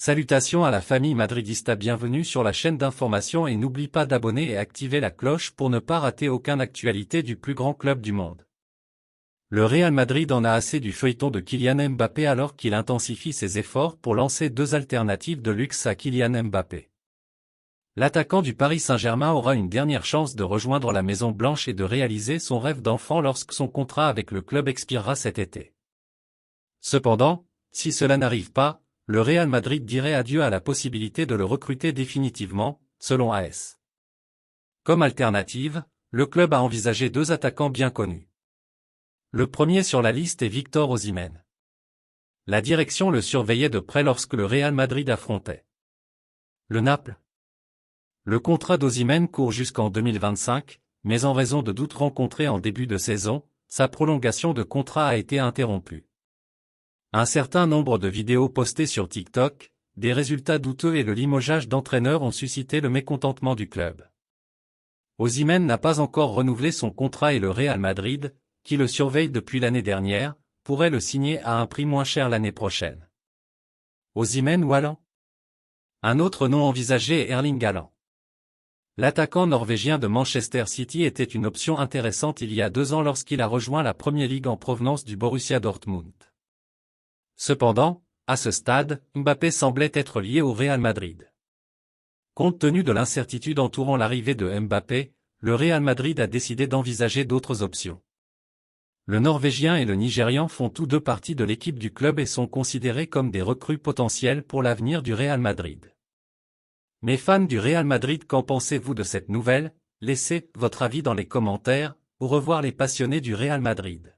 Salutations à la famille madridista, bienvenue sur la chaîne d'information et n'oublie pas d'abonner et activer la cloche pour ne pas rater aucune actualité du plus grand club du monde. Le Real Madrid en a assez du feuilleton de Kylian Mbappé alors qu'il intensifie ses efforts pour lancer deux alternatives de luxe à Kylian Mbappé. L'attaquant du Paris Saint-Germain aura une dernière chance de rejoindre la Maison Blanche et de réaliser son rêve d'enfant lorsque son contrat avec le club expirera cet été. Cependant, si cela n'arrive pas, le Real Madrid dirait adieu à la possibilité de le recruter définitivement, selon AS. Comme alternative, le club a envisagé deux attaquants bien connus. Le premier sur la liste est Victor Osimhen. La direction le surveillait de près lorsque le Real Madrid affrontait le Naples. Le contrat d'Osimhen court jusqu'en 2025, mais en raison de doutes rencontrés en début de saison, sa prolongation de contrat a été interrompue. Un certain nombre de vidéos postées sur TikTok, des résultats douteux et le limogeage d'entraîneurs ont suscité le mécontentement du club. Osimhen n'a pas encore renouvelé son contrat et le Real Madrid, qui le surveille depuis l'année dernière, pourrait le signer à un prix moins cher l'année prochaine. Osimhen ou Haaland ? Un autre nom envisagé est Erling Haaland. L'attaquant norvégien de Manchester City était une option intéressante il y a 2 ans lorsqu'il a rejoint la Premier League en provenance du Borussia Dortmund. Cependant, à ce stade, Mbappé semblait être lié au Real Madrid. Compte tenu de l'incertitude entourant l'arrivée de Mbappé, le Real Madrid a décidé d'envisager d'autres options. Le Norvégien et le Nigérian font tous deux partie de l'équipe du club et sont considérés comme des recrues potentielles pour l'avenir du Real Madrid. Mes fans du Real Madrid, qu'en pensez-vous de cette nouvelle? Laissez votre avis dans les commentaires. Au revoir les passionnés du Real Madrid.